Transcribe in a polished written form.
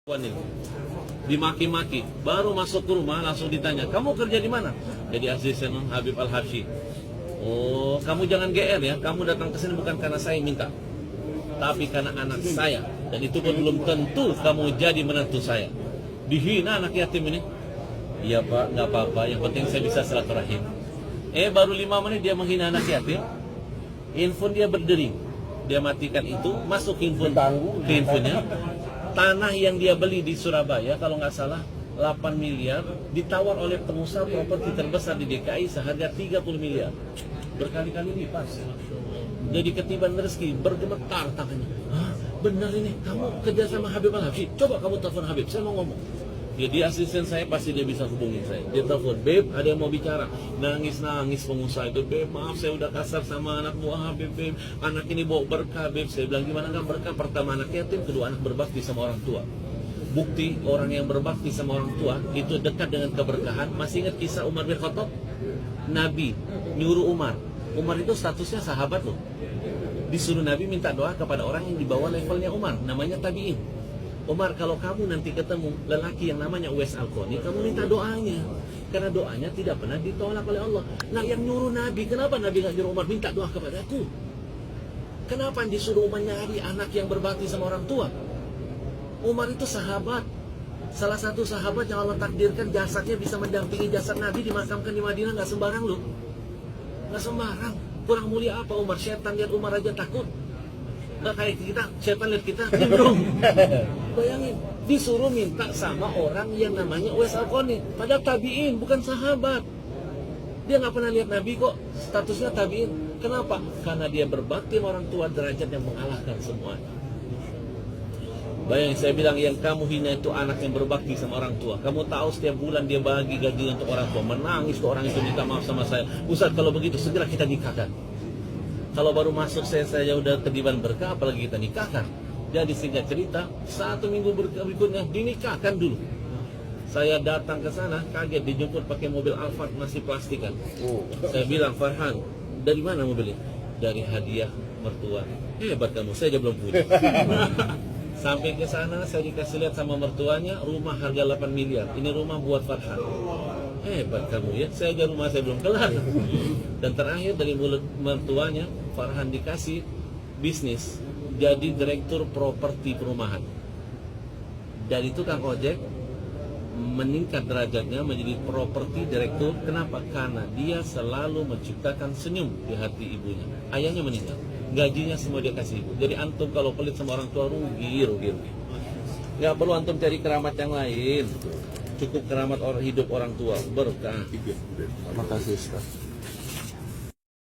Nih, dimaki-maki, baru masuk ke rumah langsung ditanya, kamu kerja di mana? Jadi asisten Habib Al-Habsyi. Oh, kamu jangan GR ya, kamu datang ke sini bukan karena saya minta, tapi karena anak saya, dan itu pun belum tentu kamu jadi menantu saya. Dihina anak yatim ini. Iya pak, nggak apa-apa, yang penting saya bisa silaturahim. Baru 5 menit dia menghina anak yatim, handphone dia berdering, dia matikan itu, masuk handphone ke handphonenya. Tanah yang dia beli di Surabaya, kalau nggak salah 8 miliar, ditawar oleh pengusaha properti terbesar di DKI seharga 30 miliar. Berkali-kali lipat. Jadi ketiban rezeki, bergemetar tangannya. Hah, benar ini, kamu kerja sama Habib Al-Habsyi? Coba kamu telepon Habib, saya mau ngomong. Jadi asisten saya pasti dia bisa hubungi saya. Dia telepon, Beb, ada yang mau bicara. Nangis-nangis pengusaha itu, Beb, maaf saya udah kasar sama anak buah Habib, Beb. Anak ini bawa berkah, Beb. Saya bilang, gimana nggak berkah? Pertama anak yatim, kedua anak berbakti sama orang tua. Bukti orang yang berbakti sama orang tua itu dekat dengan keberkahan. Masih ingat kisah Umar bin Khattab? Nabi nyuruh Umar. Umar itu statusnya sahabat loh. Disuruh Nabi minta doa kepada orang yang di bawah levelnya Umar, namanya tabi'in. Umar, kalau kamu nanti ketemu lelaki yang namanya Uwais Al-Qarni, kamu minta doanya. Karena doanya tidak pernah ditolak oleh Allah. Nah, yang nyuruh Nabi, kenapa Nabi nggak nyuruh Umar minta doa kepada aku? Kenapa disuruh Umar nyari anak yang berbakti sama orang tua? Umar itu sahabat. Salah satu sahabat yang Allah takdirkan jasadnya bisa mendampingi jasad Nabi dimakamkan di Madinah, nggak sembarang loh. Nggak sembarang. Kurang mulia apa Umar? Setan lihat Umar aja takut. Nggak kayak kita, setan lihat kita nimbrung. Bayangin, disuruh minta sama orang yang namanya Uwais Al-Qarni, padahal tabi'in, bukan sahabat. Dia nggak pernah lihat Nabi kok, statusnya tabi'in. Kenapa? Karena dia berbakti sama orang tua, derajat yang mengalahkan semuanya. Bayangin, saya bilang yang kamu hina itu anak yang berbakti sama orang tua. Kamu tahu setiap bulan dia bagi gaji untuk orang tua, menangis tuh orang itu minta maaf sama saya. Ustaz, kalau begitu segera kita nikahkan. Kalau baru masuk saya udah kediban berkah, apalagi kita nikahkan. Jadi singkat cerita, 1 minggu berikutnya dinikahkan dulu. Saya datang ke sana, kaget dijemput pakai mobil Alphard masih plastikan. Saya bilang, Farhan, dari mana mobilnya? Dari hadiah mertua. Hebat kamu, saya aja belum punya. Sampai ke sana saya dikasih lihat sama mertuanya, rumah harga 8 miliar. Ini rumah buat Farhan. Hebat kamu ya, saya aja rumah saya belum kelar. Dan terakhir dari mulut mertuanya, Farhan dikasih bisnis jadi direktur properti perumahan. Dari tukang ojek meningkat derajatnya menjadi properti direktur. Kenapa? Karena dia selalu menciptakan senyum di hati ibunya. Ayahnya meninggal, gajinya semua dia kasih ibu. Jadi antum kalau pelit sama orang tua rugi. Nggak perlu antum cari keramat yang lain. Cukup keramat hidup orang tua, berkah. Terima kasih Ustaz.